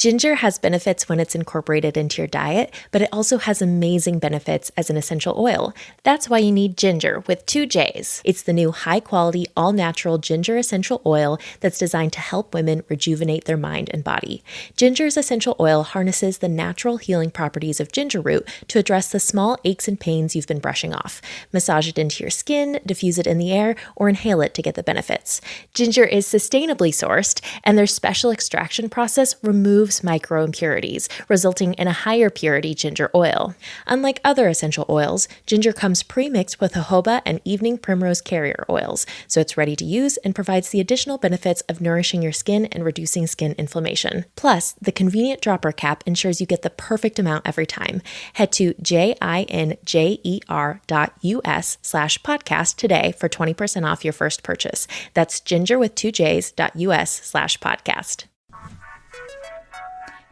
Ginger has benefits when it's incorporated into your diet, but it also has amazing benefits as an essential oil. That's why you need ginger with 2 J's. It's the new high-quality, all-natural ginger essential oil that's designed to help women rejuvenate their mind and body. Ginger's essential oil harnesses the natural healing properties of ginger root to address the small aches and pains you've been brushing off. Massage it into your skin, diffuse it in the air, or inhale it to get the benefits. Ginger is sustainably sourced, and their special extraction process removes micro impurities, resulting in a higher purity ginger oil. Unlike other essential oils, ginger comes pre-mixed with jojoba and evening primrose carrier oils, so it's ready to use and provides the additional benefits of nourishing your skin and reducing skin inflammation. Plus, the convenient dropper cap ensures you get the perfect amount every time. Head to jinjer.us/podcast today for 20% off your first purchase. That's ginger with 2js.us/podcast.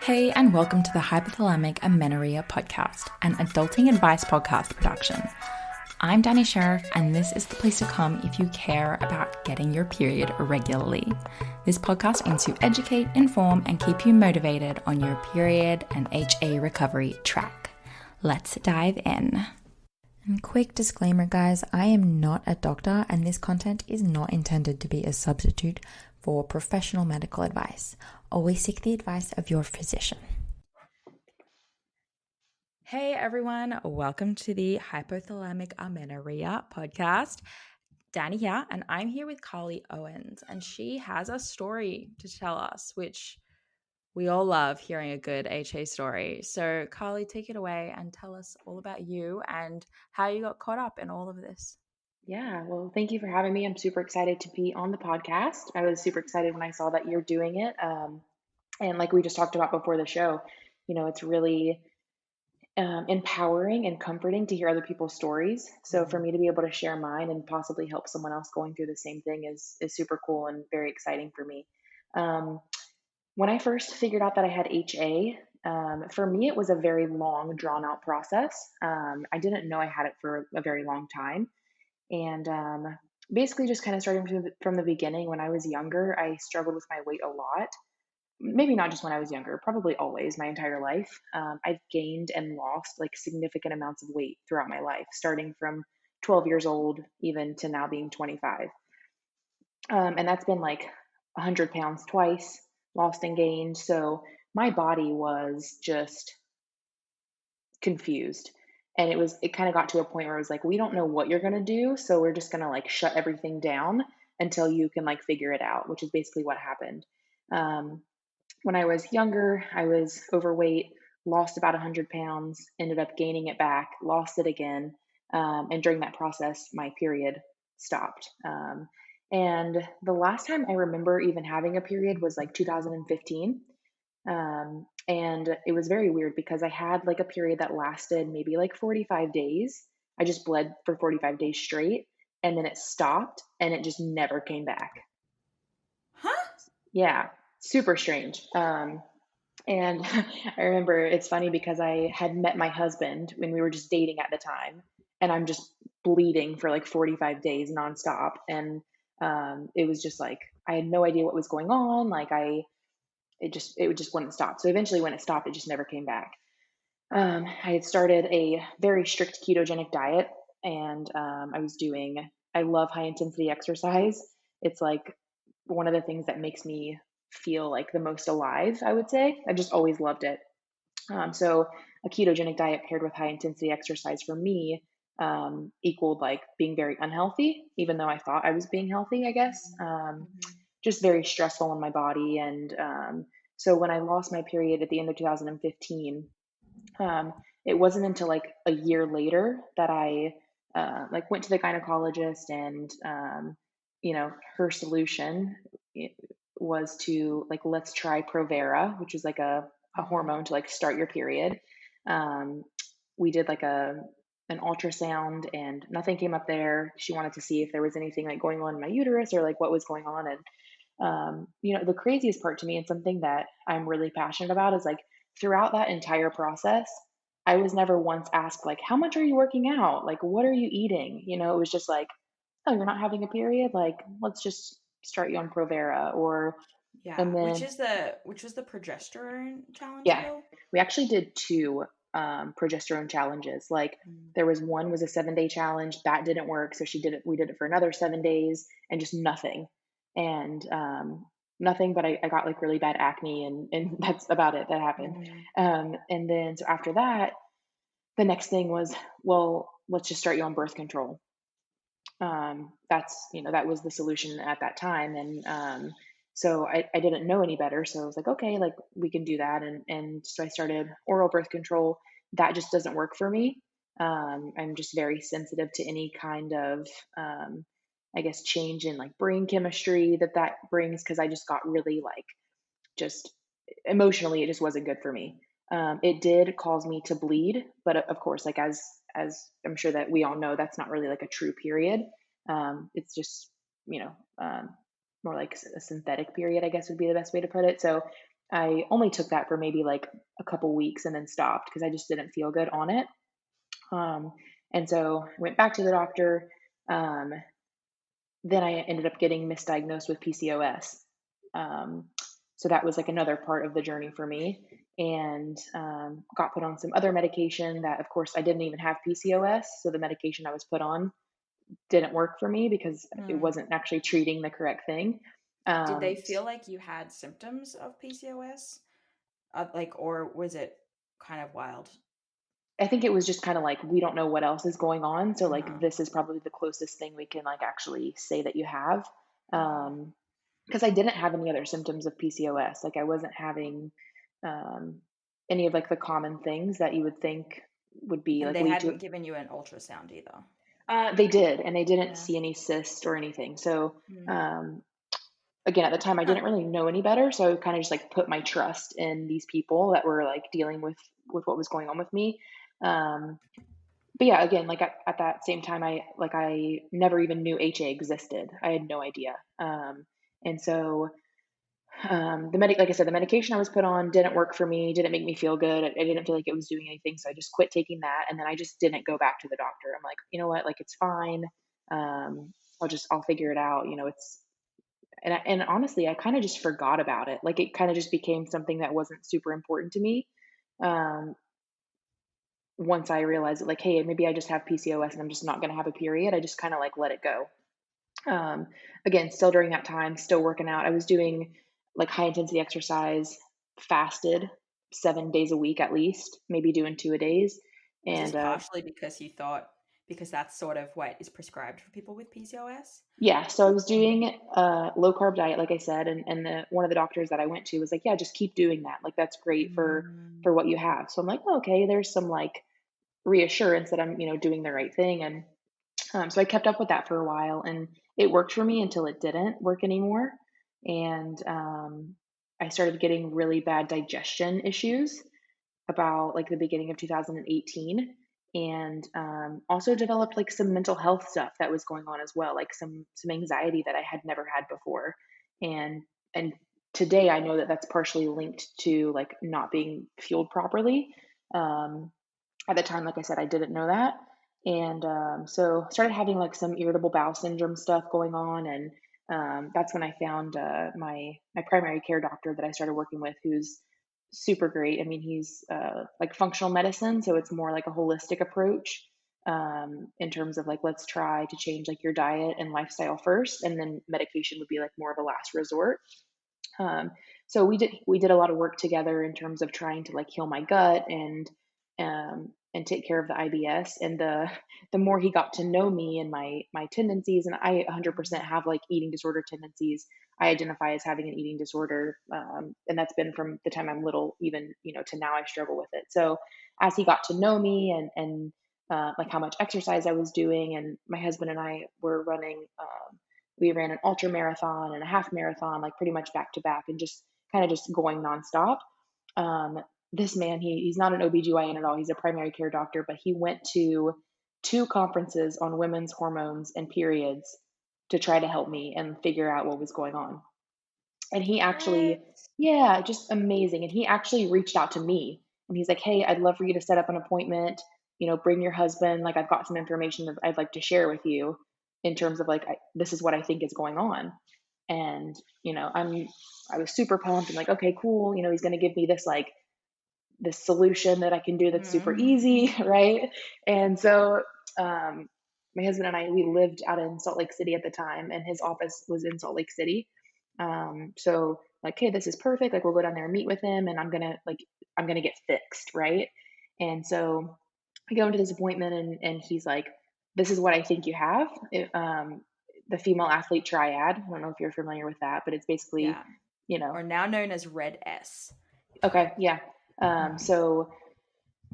Hey, and welcome to the Hypothalamic Amenorrhea podcast, an adulting advice podcast production. I'm Danny Sheriff, and this is the place to come if you care about getting your period regularly. This podcast aims to educate, inform, and keep you motivated on your period and HA recovery track. Let's dive in. And quick disclaimer, guys, I am not a doctor, and this content is not intended to be a substitute for professional medical advice. Always seek the advice of your physician. Hey everyone, welcome to the Hypothalamic Amenorrhea podcast. Danny here, and I'm here with Carlee Owens, and she has a story to tell us, which we all love hearing a good HA story. So Carlee, take it away and tell us all about you and how you got caught up in all of this. Yeah, well, thank you for having me. I'm super excited to be on the podcast. I was super excited when I saw that you're doing it. And like we just talked about before the show, it's really empowering and comforting to hear other people's stories. So for me to be able to share mine and possibly help someone else going through the same thing is super cool and very exciting for me. When I first figured out that I had HA, for me, it was a very long, drawn out process. I didn't know I had it for a very long time. And basically just kind of starting from the beginning, when I was younger, I struggled with my weight a lot. Maybe not just when I was younger, probably always, my entire life. I've gained and lost like significant amounts of weight throughout my life, starting from 12 years old, even to now being 25. And that's been like 100 pounds twice, lost and gained. So my body was just confused. And it kind of got to a point where it was like, we don't know what you're going to do. So we're just going to like shut everything down until you can like figure it out, which is basically what happened. When I was younger, I was overweight, lost about 100 pounds, ended up gaining it back, lost it again. And during that process, my period stopped. And the last time I remember even having a period was like 2015. And it was very weird because I had like a period that lasted maybe like 45 days. I just bled for 45 days straight, and then it stopped and it just never came back. Huh? Yeah, super strange. And I remember it's funny because I had met my husband when we were just dating at the time, and I'm just bleeding for like 45 days nonstop. And it was just like, I had no idea what was going on. Like it just wouldn't stop. So eventually when it stopped, it just never came back. I had started a very strict ketogenic diet, and I love high intensity exercise. It's like one of the things that makes me feel like the most alive, I would say. I just always loved it. So a ketogenic diet paired with high intensity exercise for me equaled like being very unhealthy, even though I thought I was being healthy, I guess. Just very stressful on my body. And so when I lost my period at the end of 2015, it wasn't until like a year later that I like went to the gynecologist, and her solution was to like, let's try Provera, which is like a hormone to like start your period. We did like an ultrasound, and nothing came up there. She wanted to see if there was anything like going on in my uterus or like what was going on. And the craziest part to me, and something that I'm really passionate about, is like throughout that entire process, I was never once asked like, how much are you working out? Like, what are you eating? It was just like, oh, you're not having a period? Like, let's just start you on Provera. Or, And Yeah. Which then, is the progesterone challenge yeah, though? we actually did two progesterone challenges. Like Mm. there was one was a 7 day challenge that didn't work. So we did it for another 7 days and just nothing. And nothing, but I got like really bad acne and that's about it that happened. Mm. And then, so after that, the next thing was, well, let's just start you on birth control. That's, that was the solution at that time. And so I didn't know any better. So I was like, okay, like we can do that. And so I started oral birth control. That just doesn't work for me. I'm just very sensitive to any kind of, I guess, change in like brain chemistry that brings. Cause I just got really like, just emotionally, it just wasn't good for me. It did cause me to bleed, but of course, like as I'm sure that we all know, that's not really like a true period. It's just you know um, more like a synthetic period, I guess would be the best way to put it. So I only took that for maybe like a couple weeks and then stopped because I just didn't feel good on it. Um, and so I went back to the doctor. Um, then I ended up getting misdiagnosed with PCOS. Um, so that was like another part of the journey for me, and got put on some other medication that, of course, I didn't even have PCOS. So the medication I was put on didn't work for me because it Mm. wasn't actually treating the correct thing. Did they Um, feel like you had symptoms of PCOS? Like, or was it kind of wild? I think it was just kind of like, we don't know what else is going on. So, like, Uh-huh. this is probably the closest thing we can, like, actually say that you have. Uh-huh. Because I didn't have any other symptoms of PCOS. Like, I wasn't having um, any of like the common things that you would think would be And like they lead to. hadn't given you an ultrasound either. They did, and they didn't Yeah. see any cysts or anything. So, Mm. um, again, at the time, I Huh. didn't really know any better. So I kind of just like put my trust in these people that were like dealing with what was going on with me. Um, but yeah, again, like at that same time, I never even knew HA existed. I had no idea. And so like I said, the medication I was put on didn't work for me, didn't make me feel good. I didn't feel like it was doing anything. So I just quit taking that. And then I just didn't go back to the doctor. I'm like, you know what? Like, it's fine. I'll figure it out. And honestly, I kind of just forgot about it. Like, it kind of just became something that wasn't super important to me. Um, Once I realized that, like, hey, maybe I just have PCOS and I'm just not going to have a period, I just kind of like let it go. Um, Again, still during that time, still working out. I was doing like high intensity exercise, fasted 7 days a week at least, maybe doing two a days. Is this And partially because you thought because that's sort of what is prescribed for people with PCOS? yeah, so I was Mm. doing a low carb diet, like I said, and one of the doctors that I went to was like, yeah, just keep doing that. Like, that's great Mm. for what you have. So I'm like, oh, okay, there's some like reassurance that I'm doing the right thing. And so I kept up with that for a while, and it worked for me until it didn't work anymore. And I started getting really bad digestion issues about like the beginning of 2018, and also developed like some mental health stuff that was going on as well, like some anxiety that I had never had before. And and today I know that that's partially linked to like not being fueled properly. um, at the time, like I said, I didn't know that. And so started having like some irritable bowel syndrome stuff going on. And that's when I found my primary care doctor that I started working with, who's super great. I mean, he's like functional medicine, so it's more like a holistic approach, in terms of like, let's try to change like your diet and lifestyle first, and then medication would be like more of a last resort. Um, so we did a lot of work together in terms of trying to like heal my gut and take care of the IBS. And the more he got to know me and my tendencies, and I 100% have like eating disorder tendencies. I identify as having an eating disorder, and that's been from the time I'm little, even to now. I struggle with it. So as he got to know me and like how much exercise I was doing, and my husband and I were running. We ran an ultra marathon and a half marathon, like pretty much back to back, and just kind of just going nonstop. Um, this man, he's not an OBGYN at all. He's a primary care doctor, but he went to two conferences on women's hormones and periods to try to help me and figure out what was going on. And he What? actually, yeah, just amazing. And he actually reached out to me, and he's like, hey, I'd love for you to set up an appointment, bring your husband. Like, I've got some information that I'd like to share with you in terms of like, this is what I think is going on. And, I was super pumped and like, okay, cool. He's going to give me this solution that I can do that's super easy. Right. And so, my husband and I, we lived out in Salt Lake City at the time, and his office was in Salt Lake City. So like, hey, this is perfect. Like, we'll go down there and meet with him, and I'm gonna get fixed, right? And so I go into this appointment, and he's like, "This is what I think you have." The female athlete triad. I don't know if you're familiar with that, but it's basically, Yeah. you know, Or now known as Red S. okay, yeah. So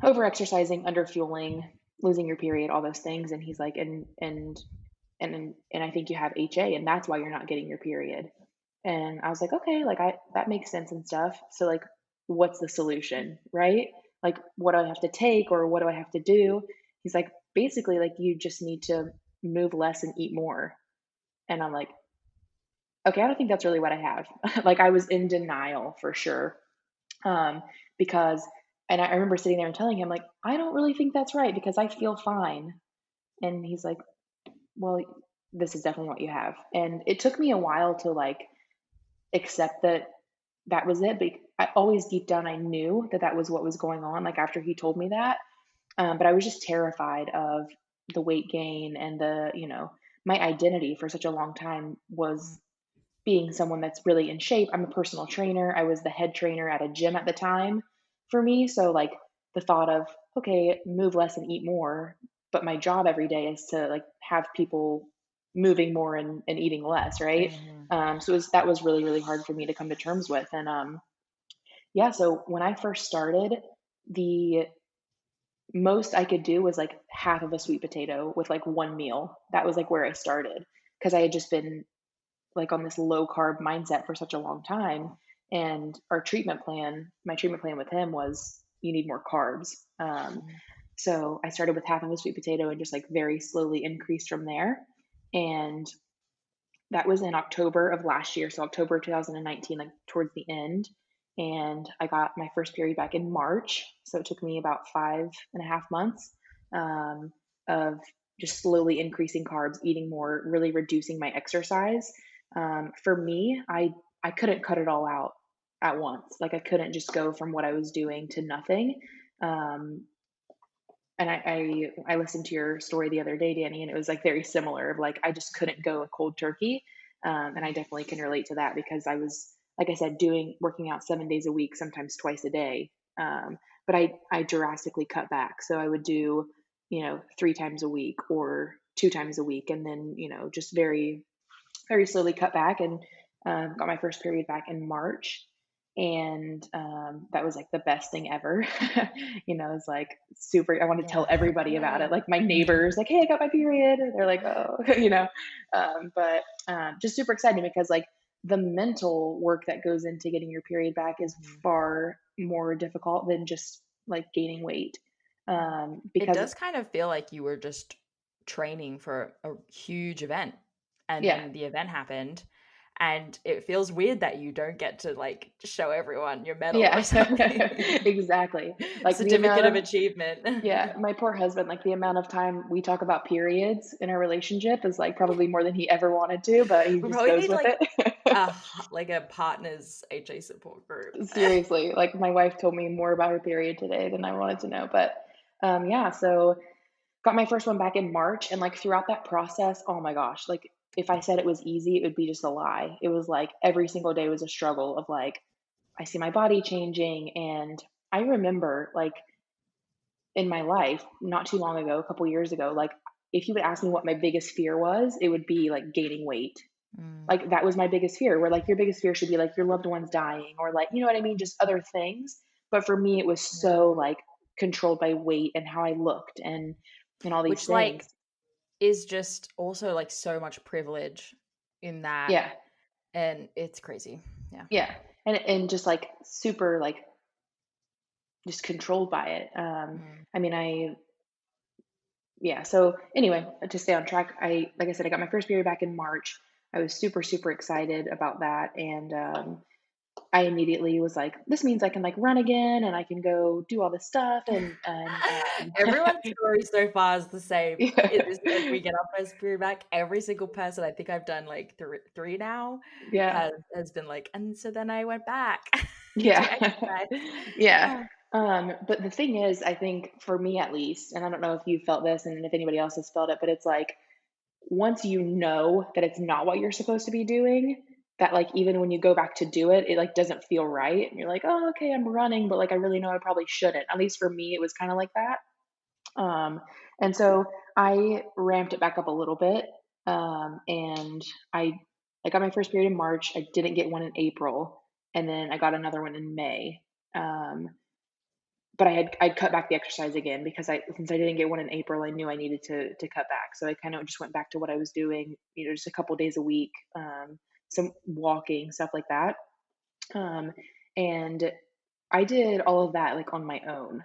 over exercising, under fueling, losing your period, all those things. And he's like, and I think you have HA, and that's why you're not getting your period. And I was like, okay, like that makes sense and stuff. So like, what's the solution, right? Like, what do I have to take, or what do I have to do? He's like, basically, like, you just need to move less and eat more. And I'm like, okay, I don't think that's really what I have. Like, I was in denial for sure. Um, because, and I remember sitting there and telling him, like, I don't really think that's right because I feel fine. And he's like, well, this is definitely what you have. And it took me a while to like accept that that was it. But I always deep down, I knew that that was what was going on. Like, after he told me that, but I was just terrified of the weight gain, and my identity for such a long time was being someone that's really in shape. I'm a personal trainer. I was the head trainer at a gym at the time for me. So like, the thought of, okay, move less and eat more, but my job every day is to like have people moving more and eating less, right? So that was really, really hard for me to come to terms with. And yeah, so when I first started, the most I could do was like half of a sweet potato with like one meal. That was like where I started, because I had just been like on this low carb mindset for such a long time. And my treatment plan with him was, you need more carbs. So I started with half of a sweet potato and just like very slowly increased from there. And that was in October of last year. So October 2019, like towards the end. And I got my first period back in March. So it took me about 5.5 months of just slowly increasing carbs, eating more, really reducing my exercise. For me, I couldn't cut it all out at once. Like, I couldn't just go from what I was doing to nothing. And I listened to your story the other day, Danny, and it was like very similar. Of like, I just couldn't go a cold turkey, and I definitely can relate to that, because I was, like I said, working out 7 days a week, sometimes twice a day. But I drastically cut back. So I would do 3 times a week or 2 times a week, and then just very, very slowly cut back, and got my first period back in March. And that was like the best thing ever. It's like super, I want to tell everybody about it. Like, my neighbors, like, hey, I got my period. And they're like, oh, but just super exciting, because like, the mental work that goes into getting your period back is far more difficult than just like gaining weight. It Because does kind of feel like you were just training for a huge event, and yeah, then the event happened, and it feels weird that you don't get to like show everyone your medal yeah, or something. exactly. Like, the Certificate amount of of, achievement. yeah, my poor husband, like, the amount of time we talk about periods in our relationship is like probably more than he ever wanted to, but he We just probably goes need with like it. a partners HA support group. Seriously, like, my wife told me more about her period today than I wanted to know. But yeah, so got my first one back in March, and like, throughout that process, oh my gosh, like, if I said it was easy, it would be just a lie. It was like every single day was a struggle of like, I see my body changing. And I remember, like, in my life not too long ago, a couple years ago, like, if you would ask me what my biggest fear was, it would be like gaining weight. Like, that was my biggest fear, where like, your biggest fear should be like your loved ones dying, or like, you know what I mean, just other things. But for me, it was so like controlled by weight and how I looked, and all these Which like things. is just also like so much privilege in that, Yeah, and it's crazy. Yeah. yeah. And just like super, like, just controlled by it. I mean, yeah. So anyway, to stay on track, like I said, I got my first period back in March. I was super, super excited about that. And I immediately was like, this means I can like run again and I can go do all this stuff and Everyone's story so far is the same. yeah. It is as we get our first period back, every single person, I think I've done like three now, Yeah. has been like, and so then I went back to Yeah. exercise. Yeah. Oh, But the thing is, I think for me at least, and I don't know if you felt this and if anybody else has felt it, but it's like once you know that it's not what you're supposed to be doing, that like even when you go back to do it, it like doesn't feel right. And you're like, oh, okay, I'm running, but like I really know I probably shouldn't. At least for me, it was kind of like that. Um, and so I ramped it back up a little bit. And I got my first period in March. I didn't get one in April, and then I got another one in May. Um, but I'd cut back the exercise again because since I didn't get one in April, I knew I needed to cut back. So I kind of just went back to what I was doing, just a couple days a week, some walking, stuff like that. Um, and I did all of that like on my own.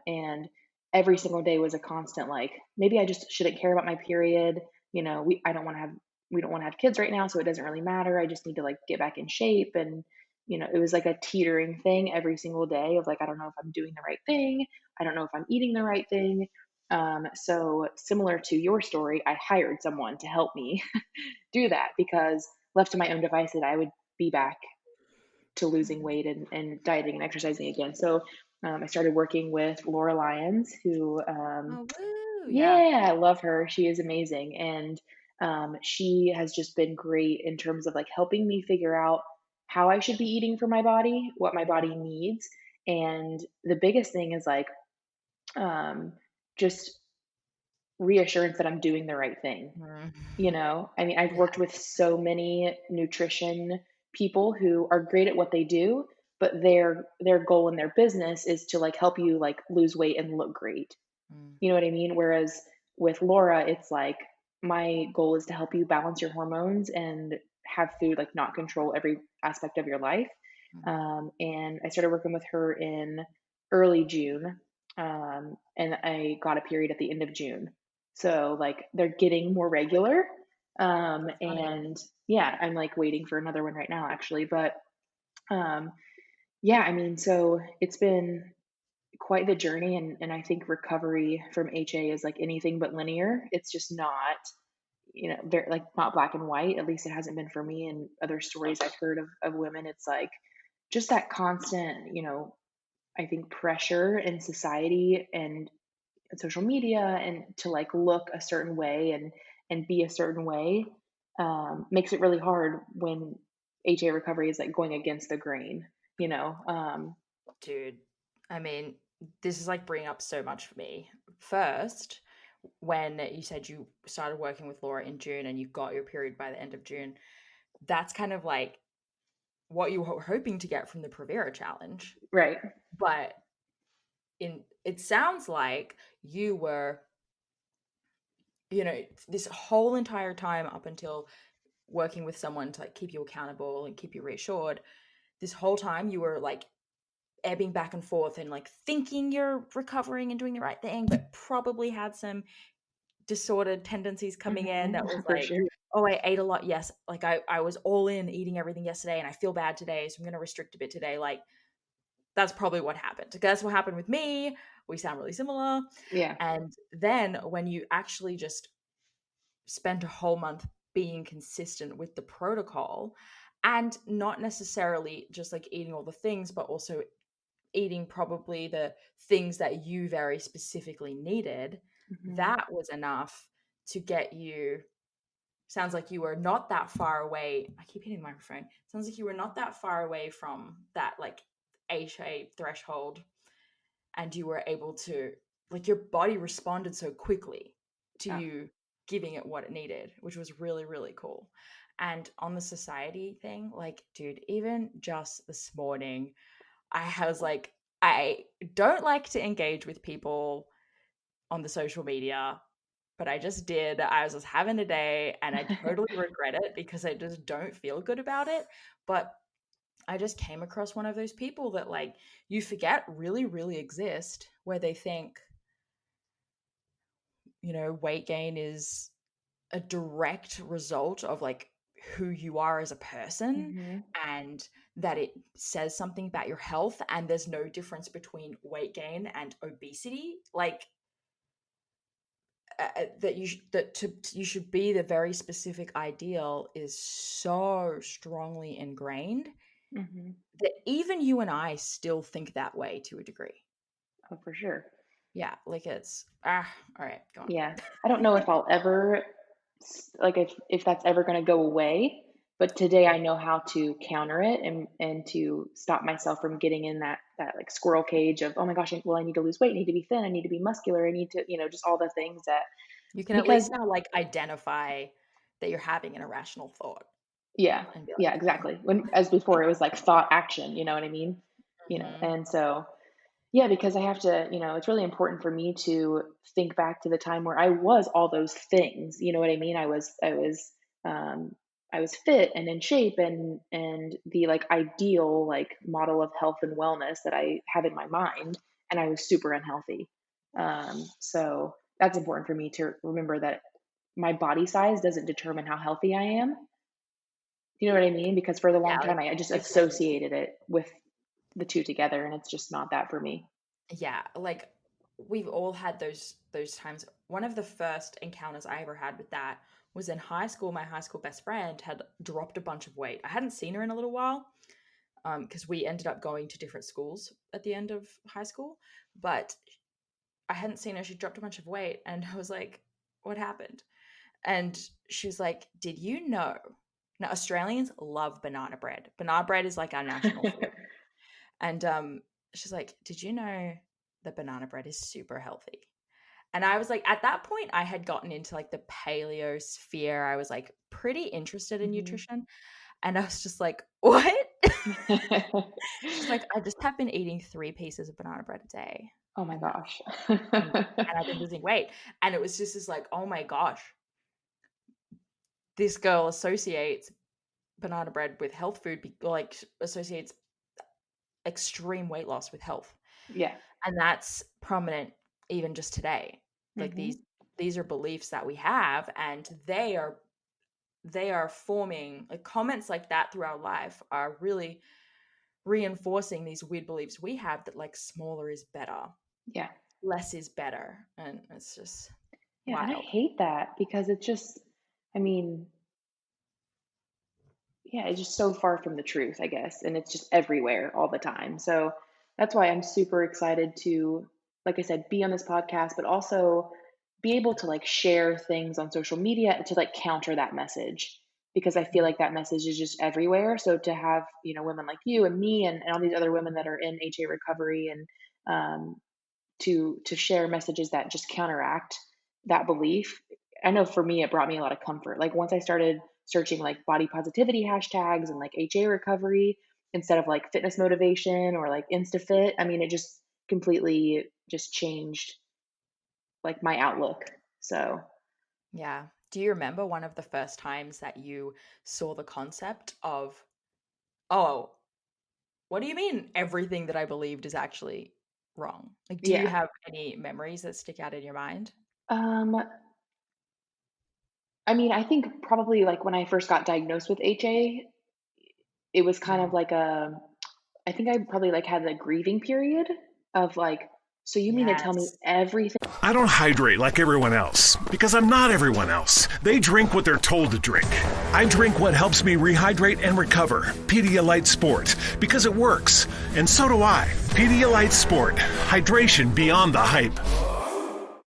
And every single day was a constant like maybe I just shouldn't care about my period. We don't want to have kids right now, so it doesn't really matter. I just need to like get back in shape and it was like a teetering thing every single day of like I don't know if I'm doing the right thing. I don't know if I'm eating the right thing. So similar to your story, I hired someone to help me do that because left to my own devices, I would be back to losing weight and dieting and exercising again. So I started working with Laura Lyons, who, oh, woo, yeah. yeah, I love her. She is amazing. And she has just been great in terms of like helping me figure out how I should be eating for my body, what my body needs. And the biggest thing is like just reassurance that I'm doing the right thing. Mm. I mean, I've Yeah. worked with so many nutrition people who are great at what they do, but their goal in their business is to like help you like lose weight and look great. Mm, You know what I mean? Whereas with Laura, it's like my goal is to help you balance your hormones and have food like not control every aspect of your life. mm. And I started working with her in early June, and I got a period at the end of June. So like they're getting more regular. That's funny. And yeah, I'm like waiting for another one right now actually. But um, yeah, I mean, so it's been quite the journey, and I think recovery from HA is like anything but linear. It's just not, they're like not black and white. At least it hasn't been for me. And other stories I've heard of women, it's like just that constant, I think pressure in society and social media and to like look a certain way and be a certain way makes it really hard when HA recovery is like going against the grain, you know. Dude, I mean, this is like bringing up so much for me. First, when you said you started working with Laura in June and you got your period by the end of June, that's kind of like what you were hoping to get from the Prevera challenge. Right. But it sounds like you were, this whole entire time up until working with someone to like keep you accountable and keep you reassured, this whole time you were like ebbing back and forth and like thinking you're recovering and doing the right thing, but probably had some disordered tendencies coming in that was For like, sure. oh, I ate a lot. Yes. Like I was all in eating everything yesterday and I feel bad today. So I'm going to restrict a bit today. Like that's probably what happened. That's what happened with me. We sound really similar. Yeah. And then when you actually just spent a whole month being consistent with the protocol and not necessarily just like eating all the things, but also eating probably the things that you very specifically needed, Hmm. that was enough to get you. Sounds like you were not that far away. I keep hitting the microphone. Sounds like you were not that far away from that like HA threshold, and you were able to, like, your body responded so quickly to Yeah. you giving it what it needed, which was really, really cool. And on the society thing, like, dude, even just this morning, I was like, I don't like to engage with people on the social media, but I just did. I was just having a day and I totally regret it because I just don't feel good about it. But I just came across one of those people that like you forget really, really exist, where they think, weight gain is a direct result of like who you are as a person, Hmm. and that it says something about your health and there's no difference between weight gain and obesity, like that you should be the very specific ideal is so strongly ingrained Hmm. that even you and I still think that way to a degree. Oh, for sure. Yeah, like it's all right, go on. Yeah. I don't know if I'll ever, like, if that's ever going to go away, but today I know how to counter it and to stop myself from getting in that like squirrel cage of, oh my gosh, well, I need to lose weight, I need to be thin, I need to be muscular, I need to, just all the things that, You can at because least now like identify that you're having an irrational thought yeah, and be yeah, like, exactly. When, as before, it was like thought action, you know what I mean? mm-hmm. And so, yeah, because I have to, it's really important for me to think back to the time where I was all those things. You know what I mean? Um, I was fit and in shape and the like ideal like model of health and wellness that I have in my mind, and I was super unhealthy. So that's important for me to remember that my body size doesn't determine how healthy I am. You know what I mean? Because for the long Yeah, like time, I just it's like associated it with the two together, and it's just not that for me. yeah, like we've all had those times. One of the first encounters I ever had with that was in high school. My high school best friend had dropped a bunch of weight. I hadn't seen her in a little while because we ended up going to different schools at the end of high school, but I hadn't seen her. She dropped a bunch of weight, and I was like, "What happened?" And she was like, "Did you know?" Now Australians love banana bread. Banana bread is like our national food. And she's like, "Did you know that banana bread is super healthy?" And I was like, at that point, I had gotten into like the paleo sphere. I was like pretty interested in Mhm. nutrition. And I was just like, what? She's like, I just have been eating 3 pieces of banana bread a day. Oh my And that's gosh. and I've been losing weight. And it was just this like, oh my gosh, this girl associates banana bread with health food, like associates extreme weight loss with health. Yeah. And that's prominent even just today. Like Mhm. these are beliefs that we have, and they are forming like comments like that through our life are really reinforcing these weird beliefs we have that like smaller is better, Yeah. less is better, and it's just Yeah, and I wild. hate that because it's just, I mean, yeah, it's just so far from the truth, I guess, and it's just everywhere all the time. So that's why I'm super excited to, like I said, be on this podcast, but also be able to like share things on social media to like counter that message, because I feel like that message is just everywhere. So to have, women like you and me and all these other women that are in HA recovery and um, to share messages that just counteract that belief. I know for me, it brought me a lot of comfort. Like once I started searching like body positivity hashtags and like HA recovery instead of like fitness motivation or like InstaFit, I mean, it just completely just changed like my outlook. So, Yeah. Do you remember one of the first times that you saw the concept of, oh, what do you mean everything that I believed is actually wrong? Like, do you yeah. have any memories that stick out in your mind? Um, I mean, I think probably like when I first got diagnosed with HA, it was kind of Mm. like I think I probably like had a grieving period of like, so you mean to tell me Yes. everything? I don't hydrate like everyone else because I'm not everyone else. They drink what they're told to drink. I drink what helps me rehydrate and recover. Pedialyte Sport, because it works. And so do I. Pedialyte Sport, hydration beyond the hype.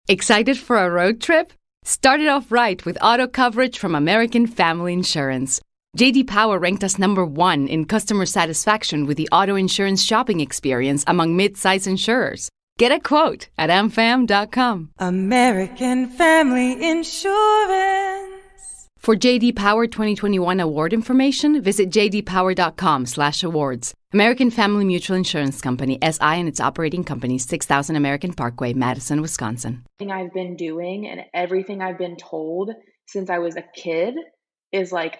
Excited for a road trip? Start it off right with auto coverage from American Family Insurance. JD Power ranked us #1 in customer satisfaction with the auto insurance shopping experience among mid-size insurers. Get a quote at amfam.com. American Family Insurance. For JD Power 2021 award information, visit jdpower.com/awards. American Family Mutual Insurance Company, SI and its operating companies, 6000 American Parkway, Madison, Wisconsin. Everything I've been doing and everything I've been told since I was a kid is like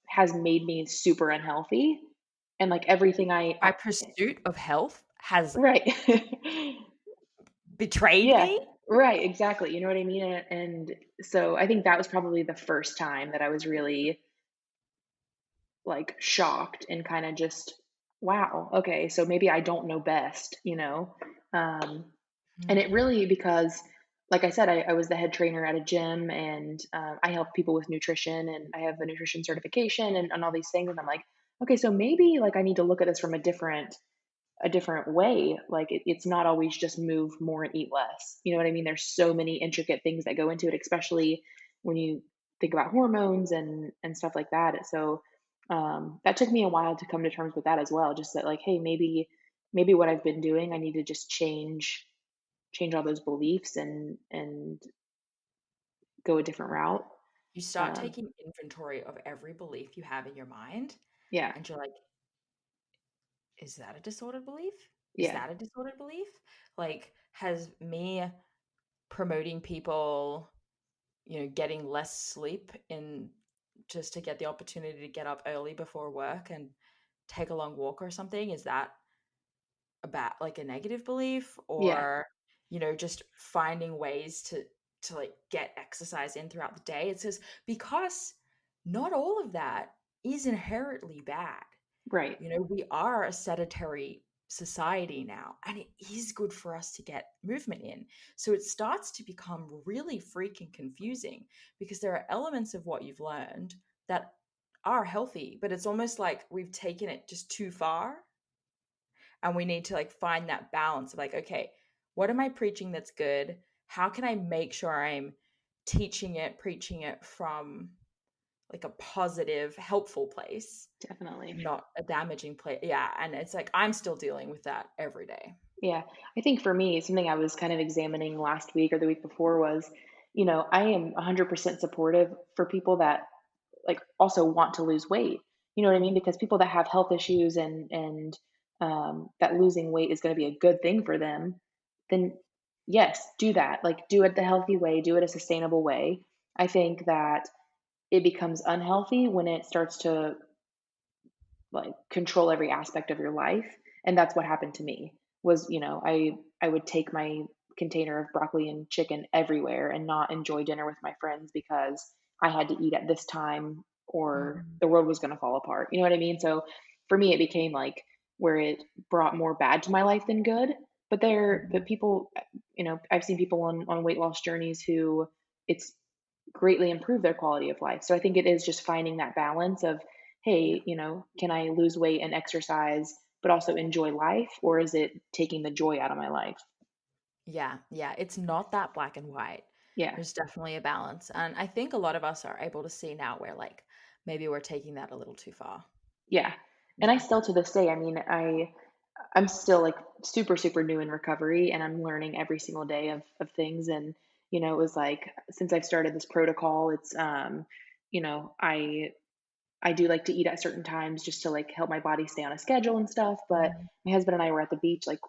has made me super unhealthy, and like everything My pursuit of health has right. betrayed Yeah, me. right, exactly. You know what I mean? And so I think that was probably the first time that I was really like shocked and kind of just wow, okay, so maybe I don't know best, you know? Um, and Mm. it really, because like I said, I was the head trainer at a gym, and I help people with nutrition, and I have a nutrition certification, and all these things. And I'm like, okay, so maybe like I need to look at this from a different way. Like it's not always just move more and eat less. You know what I mean? There's so many intricate things that go into it, especially when you think about hormones and stuff like that. And so that took me a while to come to terms with that as well. Just that, like, hey, maybe what I've been doing, I need to just change all those beliefs and go a different route. You start Um, taking inventory of every belief you have in your mind, yeah, and you're like, is that a disordered belief? Is yeah, that a disordered belief? Like, has me promoting people, getting less sleep in just to get the opportunity to get up early before work and take a long walk or something, is that about like a negative belief? yeah, Or just finding ways to like get exercise in throughout the day? It says, because not all of that is inherently bad. right, We are a sedentary society now, and it is good for us to get movement in. So it starts to become really freaking confusing, because there are elements of what you've learned that are healthy, but it's almost like we've taken it just too far, and we need to like find that balance of like, okay, what am I preaching that's good? How can I make sure I'm teaching it, preaching it from like a positive, helpful place, definitely. not a damaging place. Yeah. And it's like, I'm still dealing with that every day. Yeah, I think for me, something I was kind of examining last week or the week before was, I am 100% supportive for people that like also want to lose weight. You know what I mean? Because people that have health issues and that losing weight is going to be a good thing for them, then yes, do that. Like do it the healthy way, do it a sustainable way. I think that it becomes unhealthy when it starts to like control every aspect of your life. And that's what happened to me was, I would take my container of broccoli and chicken everywhere and not enjoy dinner with my friends because I had to eat at this time or Mhm. the world was going to fall apart. You know what I mean? So for me it became like where it brought more bad to my life than good. But Mhm. people, I've seen people on weight loss journeys who it's greatly improve their quality of life. So I think it is just finding that balance of, Yeah. hey, can I lose weight and exercise, but also enjoy life? Or is it taking the joy out of my life? Yeah. Yeah. It's not that black and white. Yeah. There's definitely a balance. And I think a lot of us are able to see now where like maybe we're taking that a little too far. Yeah. And I Yeah. still to this day, I mean, I'm still like super, super new in recovery and I'm learning every single day of things. And, it was like since I've started this protocol, it's you know, I do like to eat at certain times just to like help my body stay on a schedule and stuff. But Mhm. my husband and I were at the beach like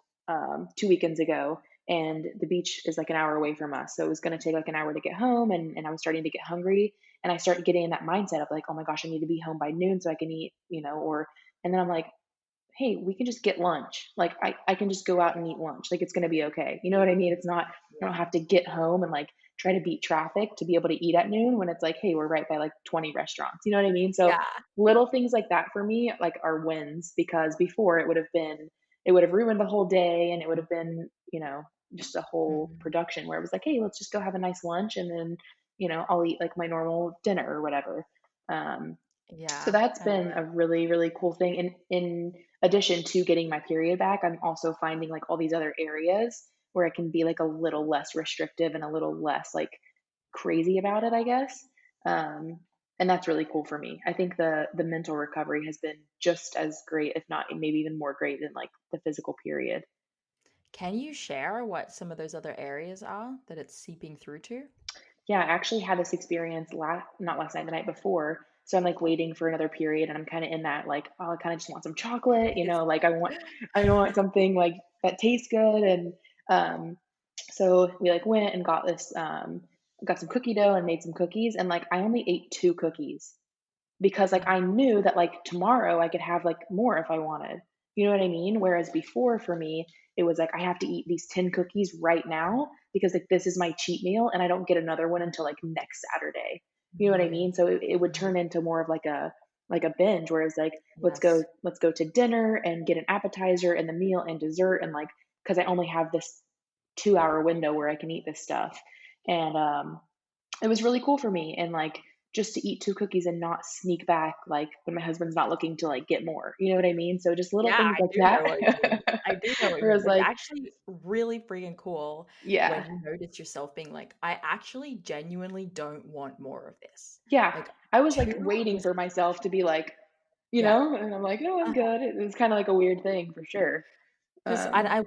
2 weekends ago, and the beach is like an hour away from us. So it was going to take like an hour to get home, and I was starting to get hungry. And I started getting in that mindset of like, oh my gosh, I need to be home by noon so I can eat, and then I'm like, hey, we can just get lunch. Like I can just go out and eat lunch. Like it's gonna be okay. You know what I mean? It's not I don't Yeah. have to get home and like try to beat traffic to be able to eat at noon when it's like, hey, we're right by like 20 restaurants. You know what I mean? So Yeah. little things like that for me like are wins because before it would have ruined the whole day and it would have been, just a whole Mhm. production where it was like, hey, let's just go have a nice lunch and then, I'll eat like my normal dinner or whatever. Um, so Yeah. that's I love been it. a really, really cool thing. And in addition to getting my period back, I'm also finding like all these other areas where it can be like a little less restrictive and a little less like crazy about it, I guess. Um, and that's really cool for me. I think the mental recovery has been just as great, if not maybe even more great than like the physical period. Can you share what some of those other areas are that it's seeping through to? Yeah, I actually had this experience not last night, the night before. So I'm like waiting for another period and I'm kind of in that like, oh, I kind of just want some chocolate, like I want something like that tastes good. And um so we like went and got some cookie dough and made some cookies and like I only ate two cookies because like I knew that like tomorrow I could have like more if I wanted. You know what I mean? Whereas before for me, it was like I have to eat these 10 cookies right now because like this is my cheat meal and I don't get another one until like next Saturday. You know what I Mm-hmm. mean? So it would turn into more of like like a binge where it's like, Yes. let's go to dinner and get an appetizer and the meal and dessert. And like, cause I only have this 2 hour window where I can eat this stuff. And, it was really cool for me. And like, just to eat two cookies and not sneak back, like when my husband's not looking to like get more, you know what I mean? So just little Yeah, things I like do know what you mean. that. I do know what you Where mean. it's It's like, actually really freaking cool when yeah, you notice yourself being like, I actually genuinely don't want more of this. yeah. Like I was like 2 waiting was for myself to be like, yeah. and I'm like, no, I'm Uh-huh. good. It was kind of like a weird thing for sure. 'Cause and Um, I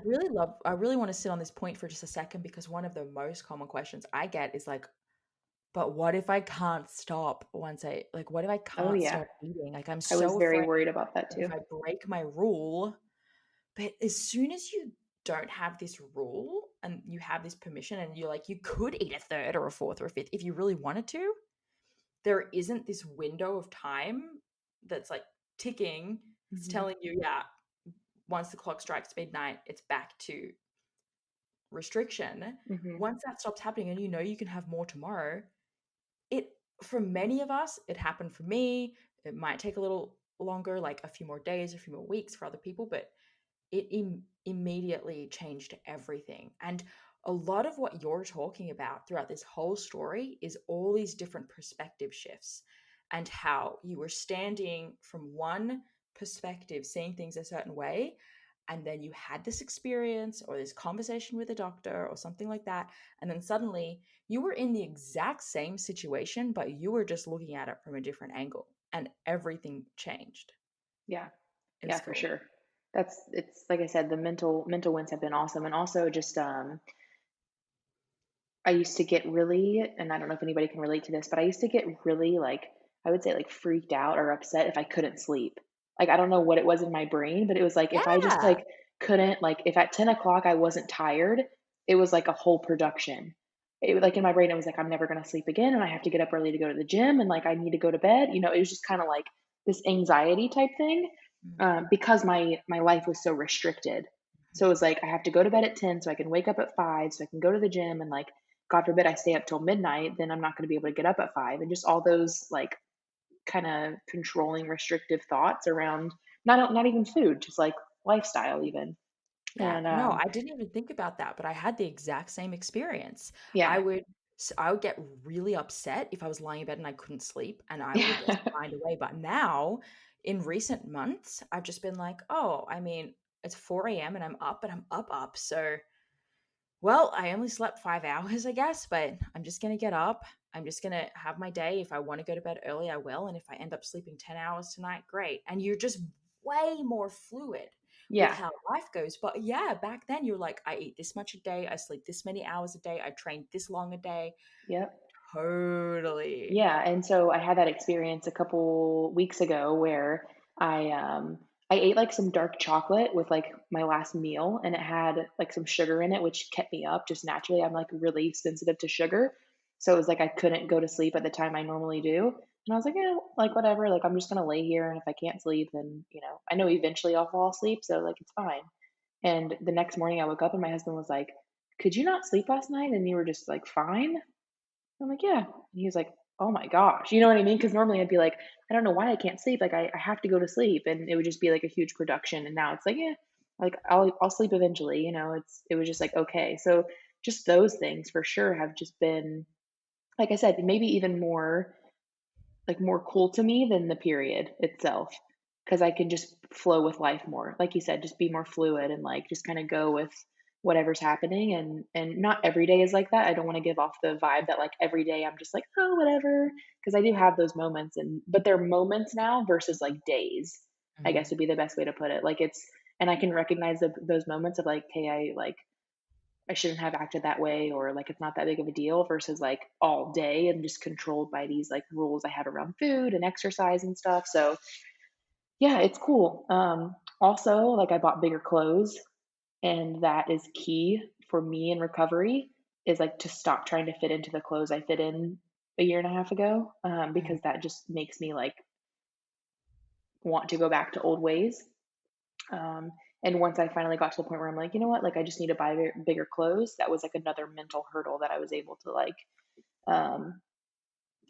really wanna sit on this point for just a second because one of the most common questions I get is like, "But what if I can't stop once I like, what if I oh can't yeah, stop eating? Like, I'm I was so very afraid worried about that that if too. I break my rule." But as soon as you don't have this rule and you have this permission and you're like, you could eat a third or a fourth or a fifth if you really wanted to, there isn't this window of time that's like ticking. It's Hmm. telling you, yeah, once the clock strikes midnight, it's back to restriction. Hmm. Once that stops happening and you know you can have more tomorrow, it for many of us, it happened for me. It might take a little longer, like a few more days, a few more weeks for other people, but it immediately changed everything. And a lot of what you're talking about throughout this whole story is all these different perspective shifts and how you were standing from one perspective, seeing things a certain way. And then you had this experience or this conversation with a doctor or something like that. And then suddenly you were in the exact same situation, but you were just looking at it from a different angle and everything changed. Yeah, It yeah, was for cool. sure. It's like I said, the mental wins have been awesome. And also just, I used to get really, and I don't know if anybody can relate to this, but I used to get really like, I would say like freaked out or upset if I couldn't sleep. Like, I don't know what it was in my brain, but it was like, if I just Yeah. like couldn't, like, if at 10 o'clock I wasn't tired, it was like a whole production. Like in my brain, it was like, I'm never going to sleep again. And I have to get up early to go to the gym. And like, I need to go to bed. It was just kind of like this anxiety type thing, Mm. because my life was so restricted. So it was like, I have to go to bed at 10 so I can wake up at 5 so I can go to the gym and like, God forbid I stay up till midnight, then I'm not going to be able to get up at 5. And just all those like kind of controlling, restrictive thoughts around not even food, just like lifestyle even. Yeah, And no, I didn't even think about that, but I had the exact same experience. I yeah, would I would get really upset if I was lying in bed and I couldn't sleep, and I would just find a way. But now, in recent months, I've just been like, oh, I mean, it's 4 a.m. and I'm up, and I'm up. So, well, I only slept 5 hours, I guess, but I'm just gonna get up. I'm just gonna have my day. If I want to go to bed early, I will. And if I end up sleeping 10 hours tonight, great. And you're just way more fluid with yeah, how life goes. But yeah, back then you're like, I eat this much a day, I sleep this many hours a day, I train this long a day. yep. Totally. Yeah, and so I had that experience a couple weeks ago where I ate like some dark chocolate with like my last meal and it had like some sugar in it which kept me up just naturally. I'm like really sensitive to sugar. So it was like I couldn't go to sleep at the time I normally do. And I was like, yeah, like whatever, like I'm just gonna lay here and if I can't sleep then, I know eventually I'll fall asleep, so like it's fine. And the next morning I woke up and my husband was like, "Could you not sleep last night and you were just like fine?" I'm like, "Yeah." And he was like, "Oh my gosh." You know what I mean? Because normally I'd be like, "I don't know why I can't sleep. Like I have to go to sleep." And it would just be like a huge production. And now it's like, yeah, like I'll sleep eventually. It was just like, okay. So just those things for sure have just been, like I said, maybe even more cool to me than the period itself. Because I can just flow with life more. Like you said, just be more fluid and like just kind of go with whatever's happening. And not every day is like that. I don't want to give off the vibe that like every day I'm just like, oh, whatever. Because I do have those moments, but they're moments now versus like days, I Mhm. guess would be the best way to put it. Like and I can recognize those moments of like, hey, I shouldn't have acted that way, or like it's not that big of a deal, versus like all day and just controlled by these like rules I have around food and exercise and stuff. So yeah, it's cool. Also, like I bought bigger clothes, and that is key for me in recovery, is like to stop trying to fit into the clothes I fit in a year and a half ago, Mhm. because that just makes me like want to go back to old ways. Um, and once I finally got to the point where I'm like, you know what, like I just need to buy bigger clothes, that was like another mental hurdle that I was able to like, um,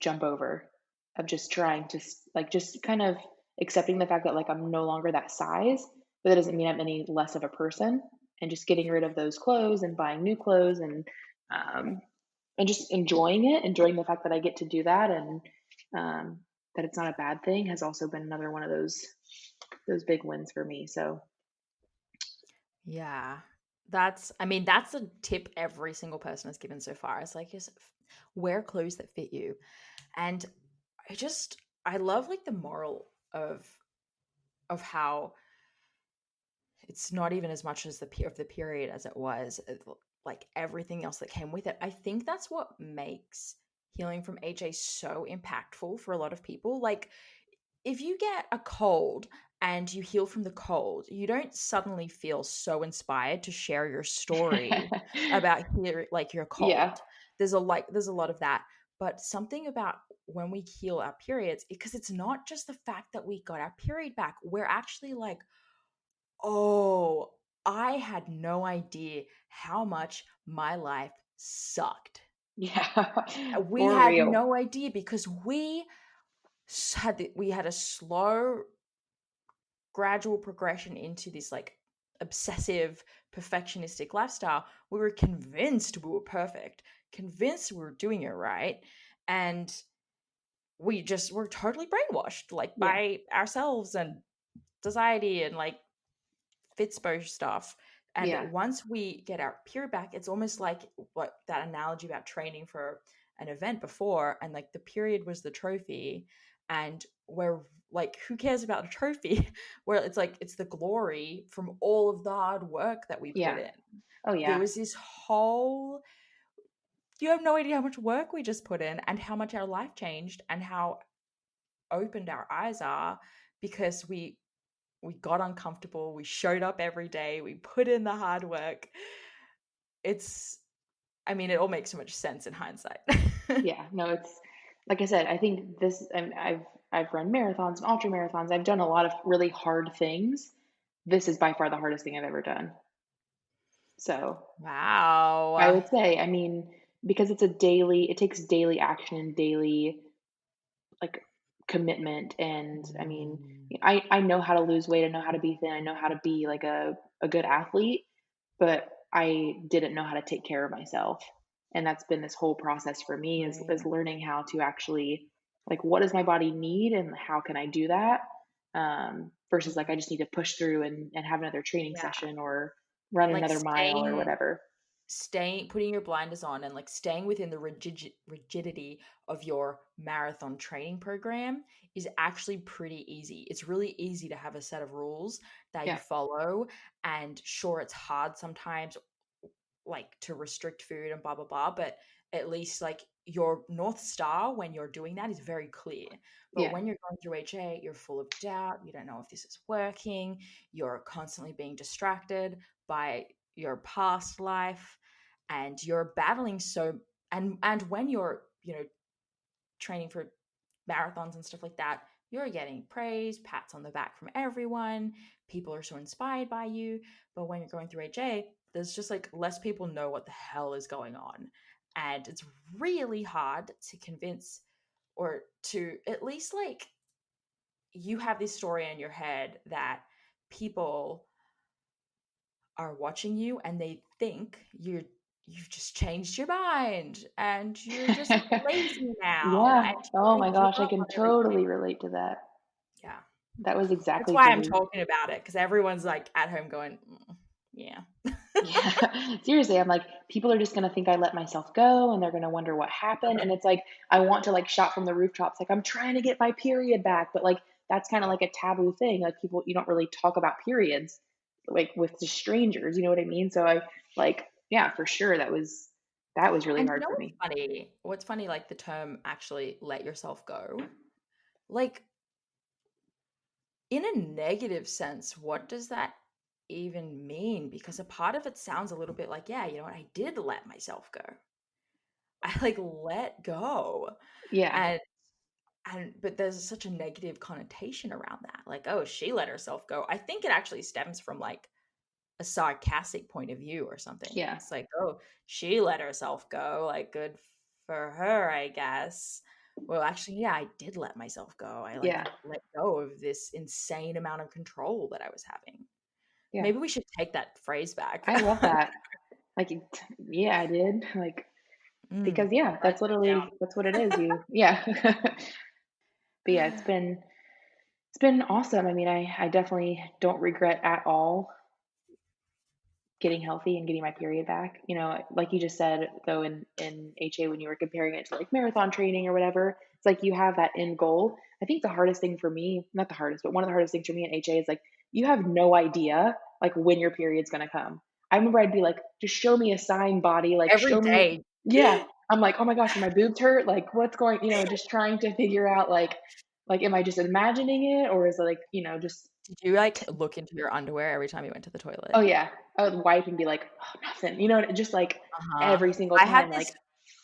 jump over. of just trying to like just kind of accepting the fact that like I'm no longer that size, but that doesn't mean I'm any less of a person, and just getting rid of those clothes and buying new clothes, um, and just enjoying the fact that I get to do that, and that it's not a bad thing has also been another one of those big wins for me. So Yeah. That's a tip every single person has given so far. It's like, just wear clothes that fit you. And I love like the moral of how it's not even as much as the period as it was, like everything else that came with it. I think that's what makes healing from HA so impactful for a lot of people. Like, if you get a cold and you heal from the cold, you don't suddenly feel so inspired to share your story about your yeah, cold. There's a lot of that, but something about when we heal our periods, because it's not just the fact that we got our period back. We're actually like, oh, I had no idea how much my life sucked. yeah, We for had real. no idea because we had a slow gradual progression into this like obsessive perfectionistic lifestyle. We were convinced we were perfect, convinced we were doing it right, and we just were totally brainwashed like Yeah, by ourselves and society and like Fitspo stuff. And yeah, once we get our period back, it's almost like what that analogy about training for an event before, and like the period was the trophy, and we're like, who cares about a trophy? Where it's like it's the glory from all of the hard work that we put yeah. in. Oh There yeah, was this whole, you have no idea how much work we just put in and how much our life changed and how opened our eyes are because we got uncomfortable, we showed up every day, we put in the hard work. It's it all makes so much sense in hindsight. yeah. No, it's like I said. I think this. I've run marathons and ultra marathons. I've done a lot of really hard things. This is by far the hardest thing I've ever done. So I Wow. would say, I mean, because it takes daily action and daily like commitment. And I mean, I know how to lose weight. I know how to be thin. I know how to be like a good athlete, but I didn't know how to take care of myself. And that's been this whole process for me is Right. learning how to actually like, what does my body need and how can I do that? Versus like, I just need to push through and have another training Yeah. session or run Like another mile or staying whatever. staying putting your blinders on and like staying within the rigidity of your marathon training program is actually pretty easy. It's really easy to have a set of rules that you Yeah. follow, and sure, it's hard sometimes like to restrict food and blah blah blah, but at least like your north star when you're doing that is very clear. But Yeah. when you're going through HA, you're full of doubt, you don't know if this is working, you're constantly being distracted by your past life, and you're battling so, and when you're training for marathons and stuff like that, you're getting praise, pats on the back from everyone. People are so inspired by you. But when you're going through HA, there's just like less people know what the hell is going on. And it's really hard to convince, or to at least like, you have this story in your head that people are watching you and they think you've just changed your mind and you're just lazy now Yeah. and Oh you're my gonna give gosh, I up can on everything. totally relate to that. Yeah. That was That's exactly why for I'm me. talking about it, because everyone's like at home going, yeah. Yeah. Seriously, I'm like, people are just gonna think I let myself go and they're gonna wonder what happened. And it's like I want to like shout from the rooftops, like I'm trying to get my period back, but like that's kind of like a taboo thing. Like people, you don't really talk about periods like with just strangers, you know what I mean? So I like, yeah, for sure that was really And you hard know for what's me. funny? What's funny, like the term actually let yourself go. Like, in a negative sense, what does that even mean? Because a part of it sounds a little bit like, yeah, you know what, I did let myself go. I like let go. Yeah. And but there's such a negative connotation around that. Like, oh, she let herself go. I think it actually stems from like a sarcastic point of view or something. Yeah. It's like, oh, she let herself go. Like, good for her, I guess. well, actually, yeah, I did let myself go. I like Yeah. let go of this insane amount of control that I was having. Yeah. Maybe we should take that phrase back. I love that. Like, yeah, I did. Like, because yeah, Write that's that down. literally, that's what it is. Yeah. But yeah, it's been awesome. I mean, I definitely don't regret at all getting healthy and getting my period back. Like you just said though, in HA, when you were comparing it to like marathon training or whatever, it's like you have that end goal. I think the hardest thing for me, not the hardest, but one of the hardest things for me in HA is like you have no idea like when your period's gonna come. I remember I'd be like, just show me a sign, body, like Every show me. day. Yeah. I'm like, oh my gosh, are my boobs hurt? Like what's going, just trying to figure out like am I just imagining it, or is it like, just Did you like look into your underwear every time you went to the toilet? oh yeah. I would wipe and be like, oh, nothing. Just like Uh-huh. every single I had time, this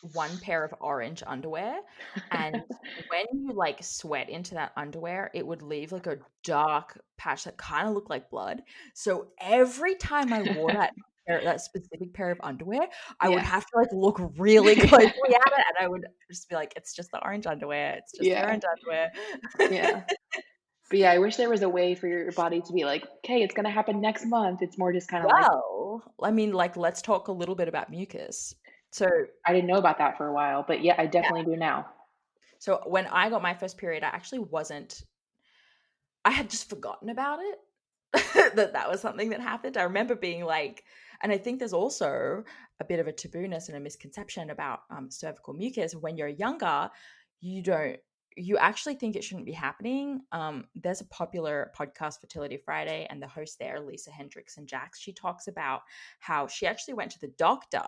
like one pair of orange underwear, and when you like sweat into that underwear, it would leave like a dark patch that kind of looked like blood. So every time I wore that specific pair of underwear, I would yeah. have to like look really closely at it, and I would just be like, "It's just the orange underwear. It's just the Yeah. orange underwear." Yeah. But yeah, I wish there was a way for your body to be like, okay, it's gonna happen next month. It's more just kind of like Well, I mean, like, let's talk a little bit about mucus. So, I didn't know about that for a while, but yeah, I yeah. definitely do now. So when I got my first period, I had just forgotten about it. that was something that happened. I remember being like, and I think there's also a bit of a tabooness and a misconception about cervical mucus. When you're younger, you don't, you actually think it shouldn't be happening. There's a popular podcast, Fertility Friday, and the host there, Lisa Hendricks and Jax, she talks about how she actually went to the doctor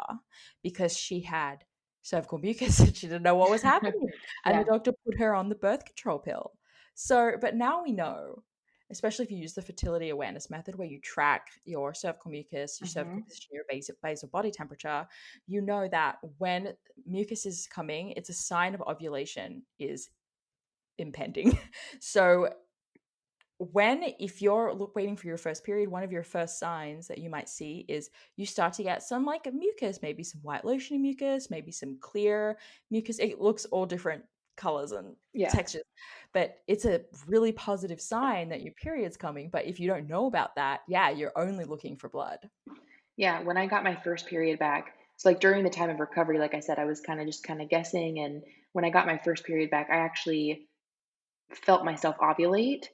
because she had cervical mucus and she didn't know what was happening. And the Yeah. doctor put her on the birth control pill. So, but now we know, especially if you use the fertility awareness method where you track your cervical mucus, your cervical Hmm. position, your basal body temperature, you know that when mucus is coming, it's a sign of ovulation is impending. So if you're waiting for your first period, one of your first signs that you might see is you start to get some like mucus, maybe some white lotion mucus, maybe some clear mucus. It looks all different colors and Yeah. textures, but it's a really positive sign that your period's coming. But if you don't know about that, yeah, you're only looking for blood. Yeah. When I got my first period back, so like during the time of recovery, like I said, I was kind of guessing. And when I got my first period back, I actually felt myself ovulate.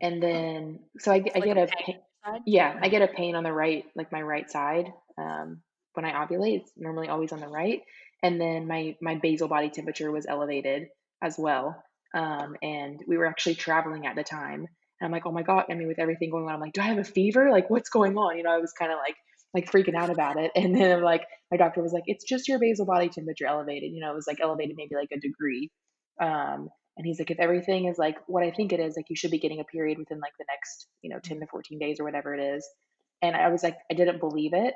And then, so I Like get a a pain pain. side. Yeah, I get a pain on the right, like my right side. When I ovulate, it's normally always on the right. And then my basal body temperature was elevated as well. And we were actually traveling at the time. And I'm like, oh my God. I mean, with everything going on, I'm like, do I have a fever? Like, what's going on? I was kind of like freaking out about it. And then I'm like, my doctor was like, it's just your basal body temperature elevated. It was like elevated maybe like a degree. And he's like, if everything is like what I think it is, like you should be getting a period within like the next, 10 to 14 days or whatever it is. And I was like, I didn't believe it.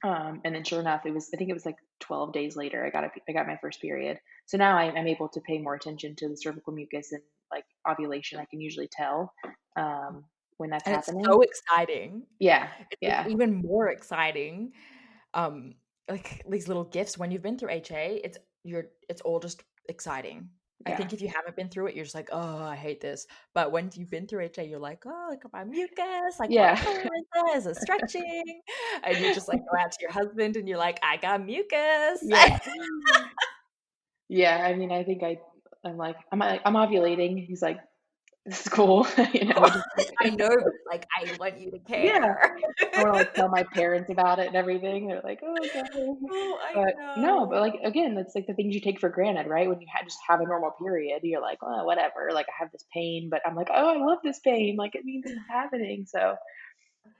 And then sure enough, I think it was like 12 days later, I got my first period. So now I'm able to pay more attention to the cervical mucus and like ovulation. I can usually tell, when that's And it's happening. so exciting. Yeah. It's like Yeah. even more exciting. Like these little gifts when you've been through HA, it's all just exciting. I Yeah. think if you haven't been through it, you're just like, oh, I hate this. But when you've been through HA, you're like, oh, look at my mucus. Like, what Yeah. color is that? Is it stretching? And you just like go out to your husband and you're like, I got mucus. Yeah. Yeah. I mean, I think I'm ovulating. He's like, this is cool. Just I know, but like, I want you to yeah. care. I want to like tell my parents about it and everything. They're like, oh, okay. Oh, I But no, but know. like again, that's like the things you take for granted, right? When you just have a normal period, you're like, oh, whatever. Like I have this pain, but I'm like, oh, I love this pain. Like it means it's happening. So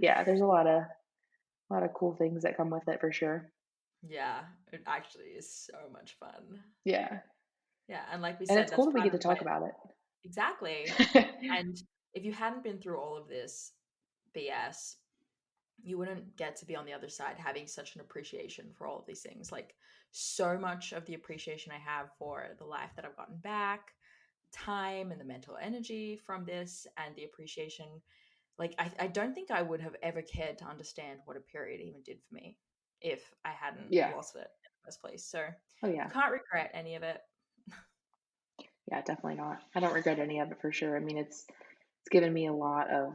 yeah, there's a lot of cool things that come with it for sure. Yeah, it actually is so much fun. Yeah, Yeah, and like we and said, it's cool that's that we get part to of what talk about it. exactly. And if you hadn't been through all of this BS, you wouldn't get to be on the other side having such an appreciation for all of these things. Like so much of the appreciation I have for the life that I've gotten back, time and the mental energy from this, and the appreciation. Like I don't think I would have ever cared to understand what a period even did for me if I hadn't Yeah. lost it in the first place. So Oh yeah. can't regret any of it. Yeah, definitely not. I don't regret any of it for sure. I mean, it's given me a lot of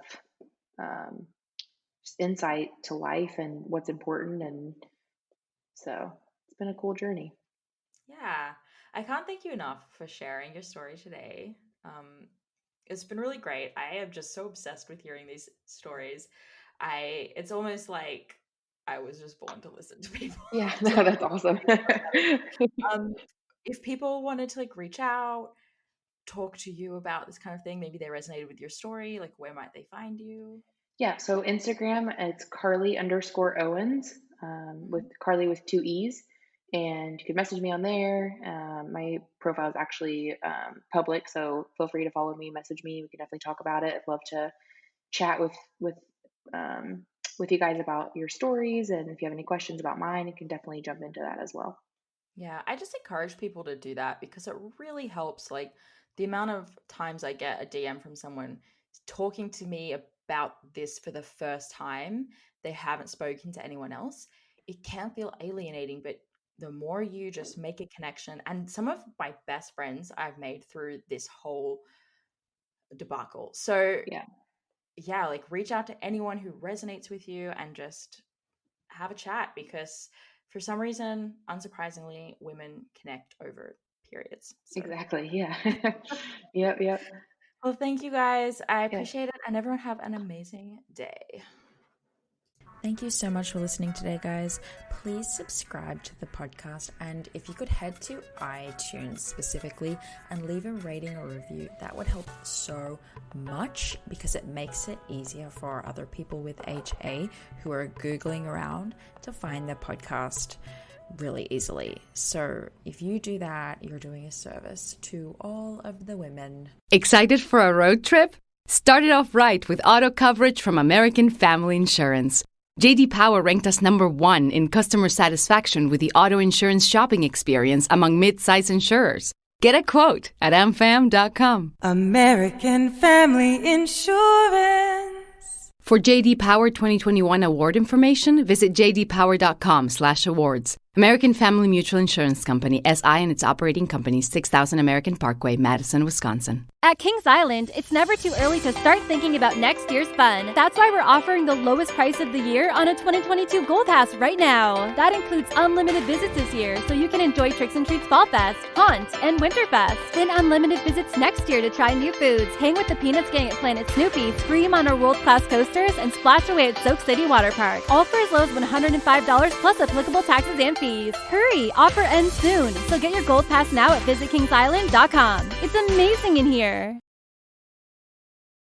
just insight to life and what's important, and so it's been a cool journey. Yeah, I can't thank you enough for sharing your story today. It's been really great. I am just so obsessed with hearing these stories. It's almost like I was just born to listen to people. Yeah, no, that's awesome. If people wanted to like reach out, talk to you about this kind of thing, maybe they resonated with your story, like where might they find you? Yeah, so Instagram, it's Carlee_Owens, with Carlee with 2 E's. And you can message me on there. My profile is actually public, so feel free to follow me, message me. We can definitely talk about it. I'd love to chat with you guys about your stories, and if you have any questions about mine, you can definitely jump into that as well. Yeah, I just encourage people to do that because it really helps. Like the amount of times I get a DM from someone talking to me about this for the first time, they haven't spoken to anyone else. It can feel alienating, but the more you just make a connection, and some of my best friends I've made through this whole debacle. So, yeah, like reach out to anyone who resonates with you and just have a chat because for some reason, unsurprisingly, women connect over periods. So. Exactly. Yeah. Yep. Well, thank you guys. I appreciate it. And everyone have an amazing day. Thank you so much for listening today, guys. Please subscribe to the podcast. And if you could head to iTunes specifically and leave a rating or review, that would help so much because it makes it easier for other people with HA who are Googling around to find the podcast really easily. So if you do that, you're doing a service to all of the women. Excited for a road trip? Start it off right with auto coverage from American Family Insurance. J.D. Power ranked us #1 in customer satisfaction with the auto insurance shopping experience among mid-size insurers. Get a quote at amfam.com. American Family Insurance. For J.D. Power 2021 award information, visit jdpower.com/awards. American Family Mutual Insurance Company, SI and its operating companies, 6000 American Parkway, Madison, Wisconsin. At Kings Island, it's never too early to start thinking about next year's fun. That's why we're offering the lowest price of the year on a 2022 Gold Pass right now. That includes unlimited visits this year, so you can enjoy Tricks and Treats Fall Fest, Haunt, and Winterfest. Then unlimited visits next year to try new foods, hang with the Peanuts gang at Planet Snoopy, scream on our world-class coasters, and splash away at Soak City Water Park. All for as low as $105 plus applicable taxes and fees. Hurry! Offer ends soon, so get your Gold Pass now at visitkingsisland.com. It's amazing in here.